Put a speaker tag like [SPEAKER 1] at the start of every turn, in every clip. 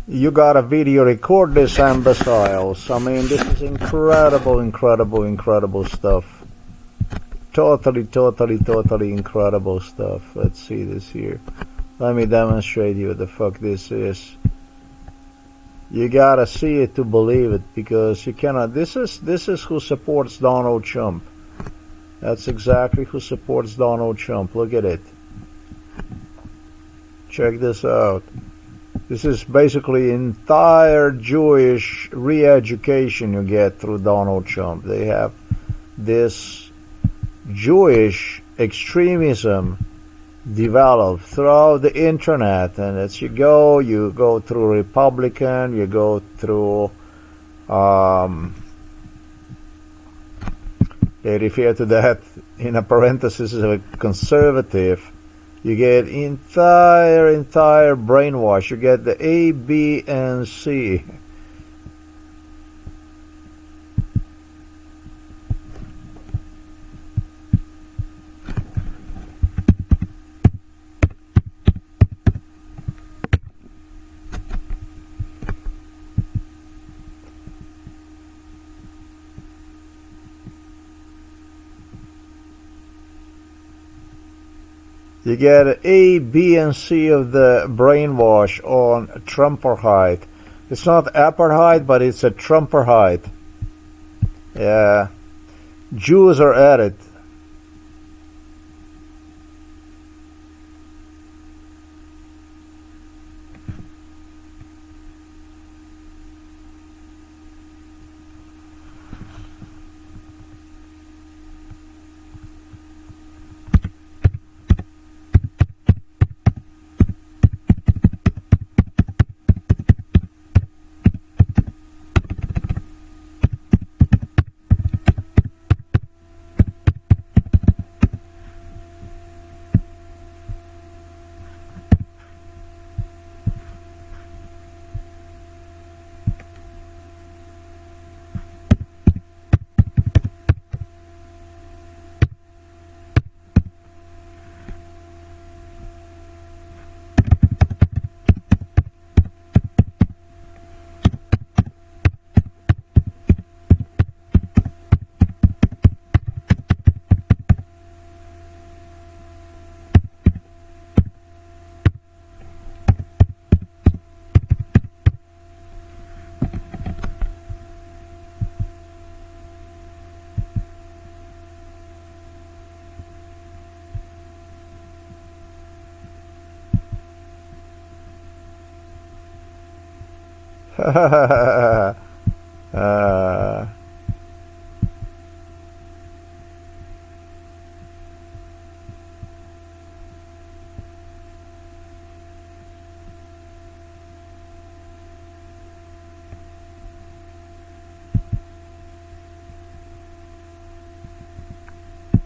[SPEAKER 1] You gotta video record this imbeciles. I mean, this is incredible, incredible, incredible stuff. Totally, totally, totally incredible stuff. Let's see this here. Let me demonstrate you what the fuck this is. You gotta see it to believe it, because you cannot. This is who supports Donald Trump. That's exactly who supports Donald Trump. Look at it. Check this out. This is basically entire Jewish re-education you get through Donald Trump. They have this Jewish extremism developed throughout the internet, and as you go through Republican, you go through they refer to that in a parenthesis as a conservative. You get entire brainwash. You get the A, B, and C. You get A, B, and C of the brainwash on Trumpartheid. It's not apartheid, but it's a Trumpartheid. Yeah. Jews are at it.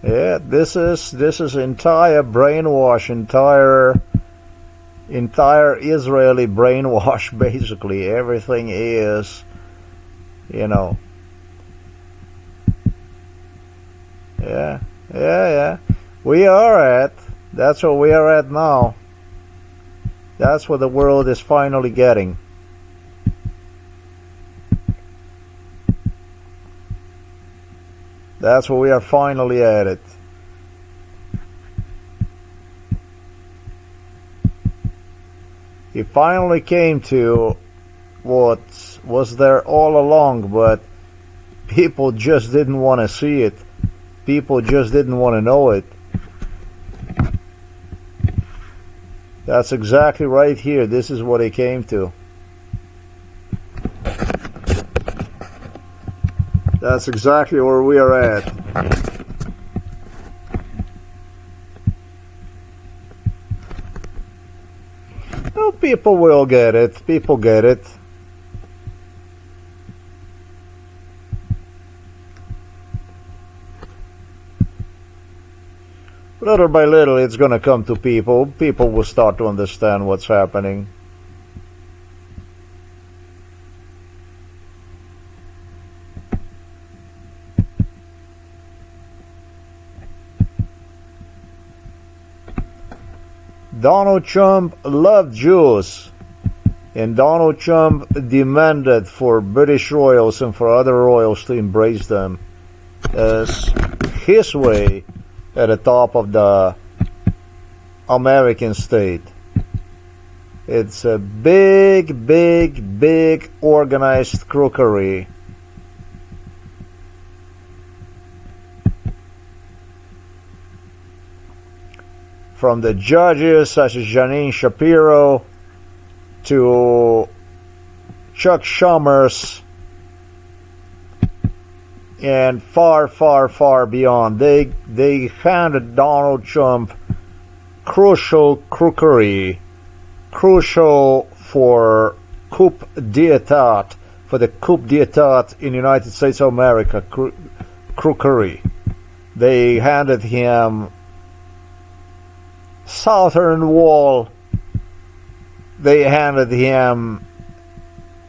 [SPEAKER 1] Yeah, this is entire brainwash, entire Israeli brainwash. Basically, everything is, yeah. That's what we are at now. That's what the world is finally getting. That's where we are finally at it. He finally came to what was there all along, but people just didn't want to see it. People just didn't want to know it. That's exactly right here. This is what he came to. That's exactly where we are at. Well, people will get it. People get it. Little by little, it's going to come to people. People will start to understand what's happening. Donald Trump loved Jews. And Donald Trump demanded for British royals and for other royals to embrace them as his way at the top of the American state. It's a big, big, big organized crookery. From the judges such as Janine Shapiro to Chuck Schumer's and far, far, far beyond. They handed Donald Trump crucial crookery, crucial for coup d'état, for the coup d'état in the United States of America, crookery. They handed him Southern Wall. They handed him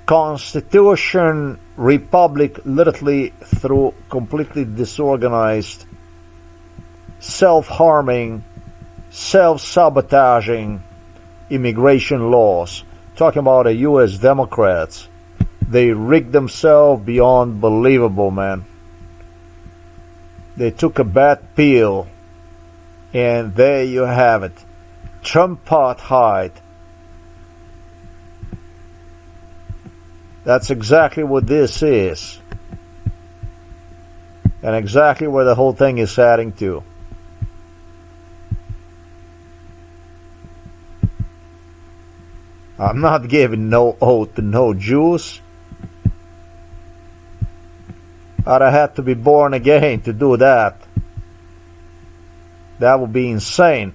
[SPEAKER 1] Constitution, Republic, literally through completely disorganized, self-harming, self-sabotaging immigration laws. Talking about the U.S. Democrats. They rigged themselves beyond believable, man. They took a bad pill, and there you have it. Trumpartheid. That's exactly what this is. And exactly where the whole thing is heading to. I'm not giving no oath to no Jews. I'd have had to be born again to do that. That would be insane.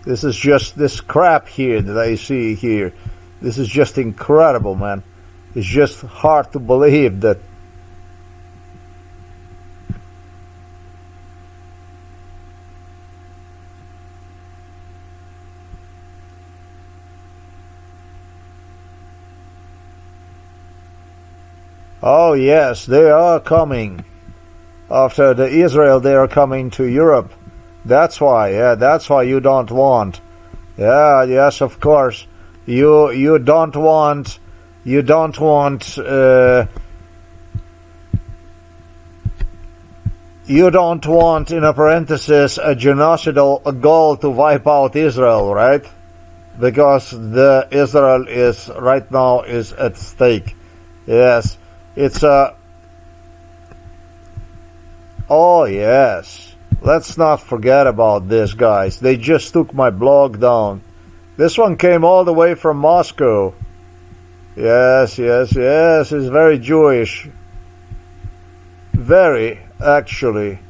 [SPEAKER 1] This is just this crap here that I see here. This is just incredible, man. It's just hard to believe that oh yes, they are coming. After the Israel, they are coming to Europe. That's why, yeah, that's why you don't want. Yeah, yes, of course. You don't want in a parenthesis a genocidal goal to wipe out Israel, right? Because the Israel is right now is at stake. Yes, it's a. Oh yes. Let's not forget about this, guys. They just took my blog down. This one came all the way from Moscow. Yes, yes, yes. It's very Jewish. Very, actually.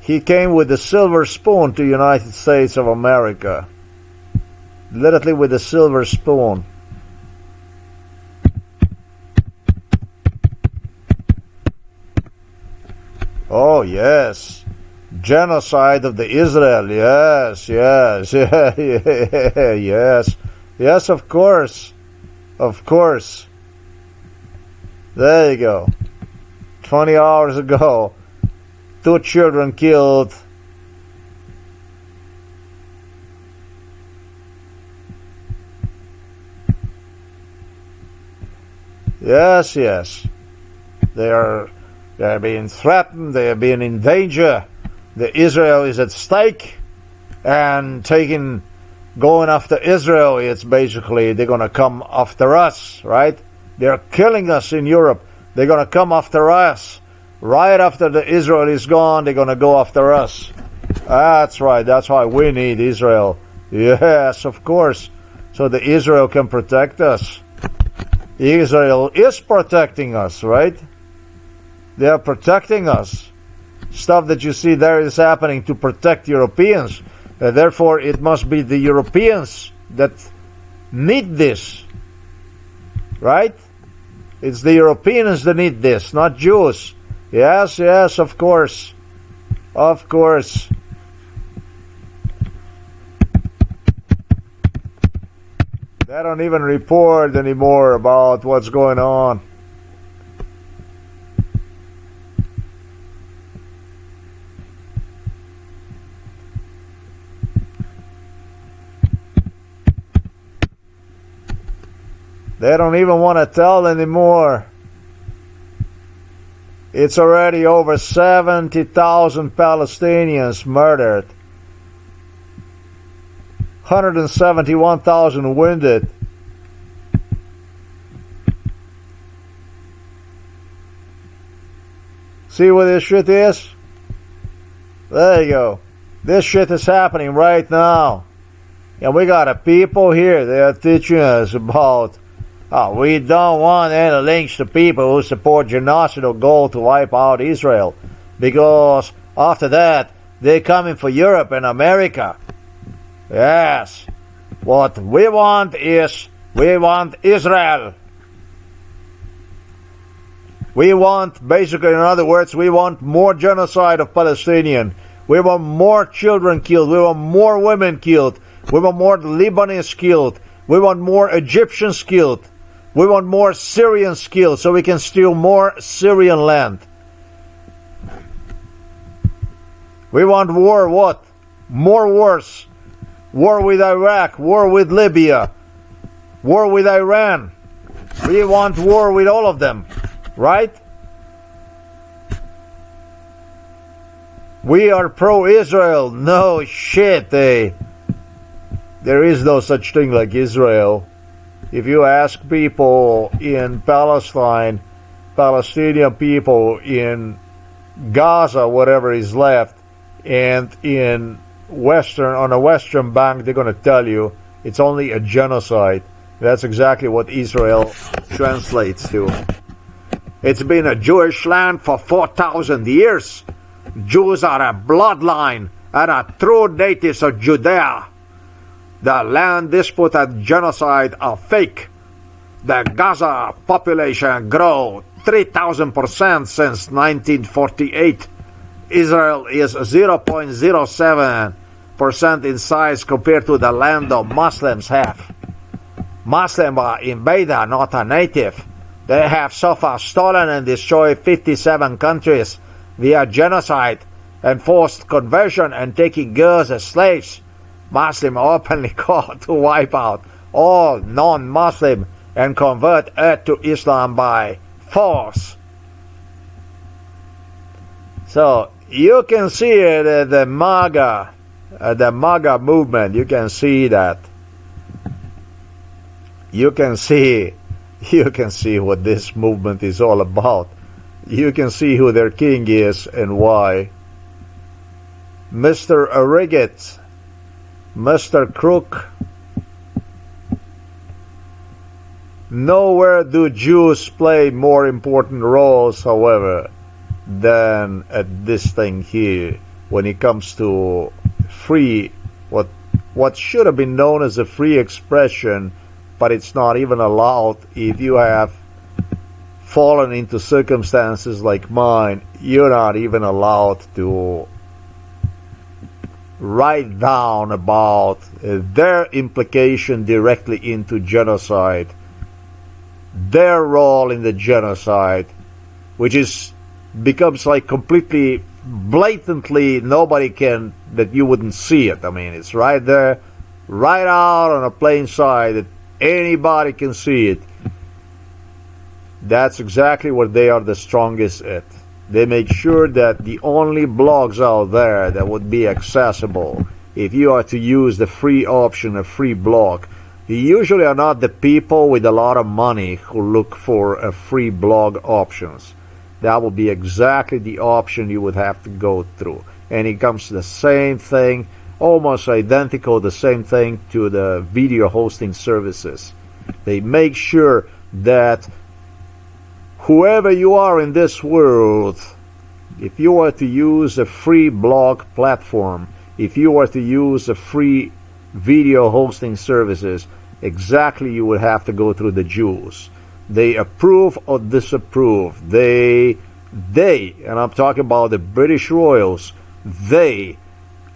[SPEAKER 1] He came with a silver spoon to the United States of America. Literally with a silver spoon. Oh yes, genocide of the Israel. Yes, yes, yeah, yeah, yes, yes. Of course, of course. There you go. 20 hours ago, 2 children killed. Yes, yes. They are being threatened, they are being in danger. The Israel is at stake, and going after Israel, it's basically they're going to come after us, right? They're killing us in Europe. They're going to come after us. Right after the Israel is gone, they're going to go after us. That's right. That's why we need Israel. Yes, of course. So the Israel can protect us. Israel is protecting us, right? They are protecting us. Stuff that you see there is happening to protect Europeans. Therefore, it must be the Europeans that need this. Right? It's the Europeans that need this, not Jews. Yes, yes, of course. Of course. They don't even report anymore about what's going on. They don't even want to tell anymore. It's already over 70,000 Palestinians murdered. 171,000 wounded. See what this shit is? There you go. This shit is happening right now. And we got a people here, they are teaching us about, we don't want any links to people who support genocidal goal to wipe out Israel. Because after that, they're coming for Europe and America. Yes. What we want is, we want Israel. We want, basically, in other words, we want more genocide of Palestinians. We want more children killed. We want more women killed. We want more Lebanese killed. We want more Egyptians killed. We want more Syrians killed so we can steal more Syrian land. We want war, what? More wars. War with Iraq, war with Libya, war with Iran. We want war with all of them, right? We are pro-Israel. No shit, There is no such thing like Israel. If you ask people in Palestine, Palestinian people in Gaza, whatever is left, and in on the Western Bank, they're going to tell you it's only a genocide. That's exactly what Israel translates to. It's been a Jewish land for 4,000 years. Jews are a bloodline and are true natives of Judea. The land dispute and genocide are fake. The Gaza population grew 3,000% since 1948. Israel is 0.07% in size compared to the land of Muslims have. Muslims are invader, not a native. They have so far stolen and destroyed 57 countries via genocide and forced conversion and taking girls as slaves. Muslims openly call to wipe out all non-Muslim and convert earth to Islam by force. So you can see it, the MAGA movement. You can see that. You can see what this movement is all about. You can see who their king is and why. Mr. Arigat, Mr. Crook. Nowhere do Jews play more important roles, however, than at this thing here when it comes to free, what should have been known as a free expression, but it's not even allowed. If you have fallen into circumstances like mine, you're not even allowed to write down about their implication directly into genocide, their role in the genocide, which becomes like completely blatantly, nobody can, that you wouldn't see it. I mean, it's right there, right out on a plain sight that anybody can see it. That's exactly what they are the strongest at. They make sure that the only blogs out there that would be accessible, if you are to use the free option, a free blog, you usually are not the people with a lot of money who look for a free blog options. That will be exactly the option you would have to go through. And it comes to the same thing, almost identical, the same thing to the video hosting services. They make sure that whoever you are in this world, if you are to use a free blog platform, if you are to use a free video hosting services, exactly you would have to go through the Jews. They approve or disapprove. They, and I'm talking about the British royals, they,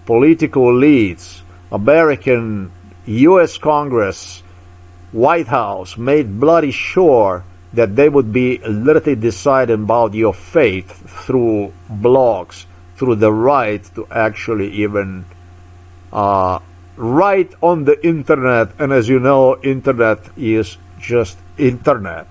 [SPEAKER 1] political elites, American, U.S. Congress, White House, made bloody sure that they would be literally deciding about your fate through blogs, through the right to actually even write on the internet. And as you know, internet is just internet.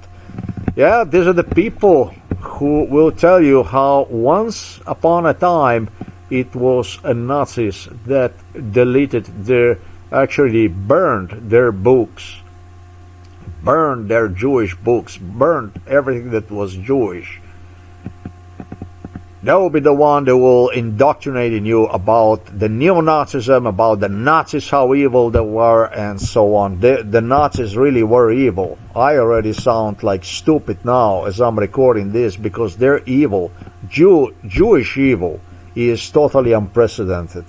[SPEAKER 1] Yeah, these are the people who will tell you how once upon a time it was Nazis that deleted their, actually burned their books, burned their Jewish books, burned everything that was Jewish. They will be the one that will indoctrinate in you about the neo-Nazism, about the Nazis, how evil they were, and so on. The Nazis really were evil. I already sound like stupid now as I'm recording this because they're evil. Jewish evil is totally unprecedented.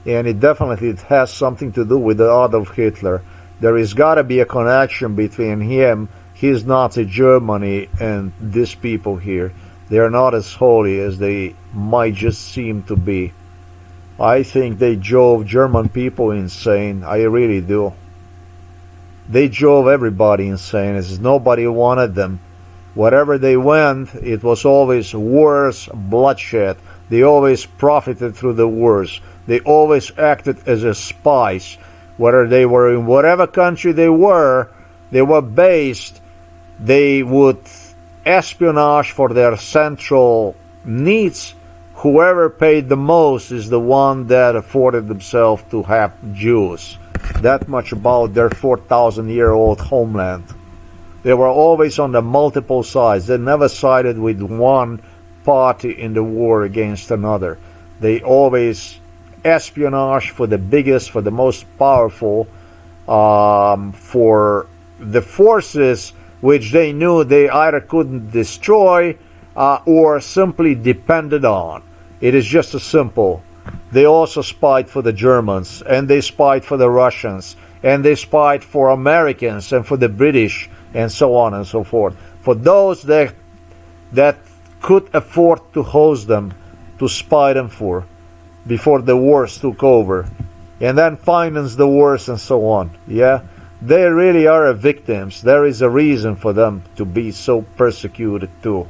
[SPEAKER 1] And it definitely has something to do with Adolf Hitler. There has got to be a connection between him, his Nazi Germany, and these people here. They are not as holy as they might just seem to be. I think they drove German people insane. I really do. They drove everybody insane, as nobody wanted them. Wherever they went, it was always wars, bloodshed. They always profited through the wars. They always acted as a spies. Whether they were in whatever country they were based, they would espionage for their central needs. Whoever paid the most is the one that afforded themselves to have Jews. That much about their 4,000-year-old homeland. They were always on the multiple sides. They never sided with one party in the war against another. They always espionage for the biggest, for the most powerful, for the forces which they knew they either couldn't destroy or simply depended on. It is just as simple. They also spied for the Germans, and they spied for the Russians, and they spied for Americans and for the British, and so on and so forth. For those that could afford to host them, to spy them for, before the wars took over, and then finance the wars and so on. Yeah, they really are victims. There is a reason for them to be so persecuted too.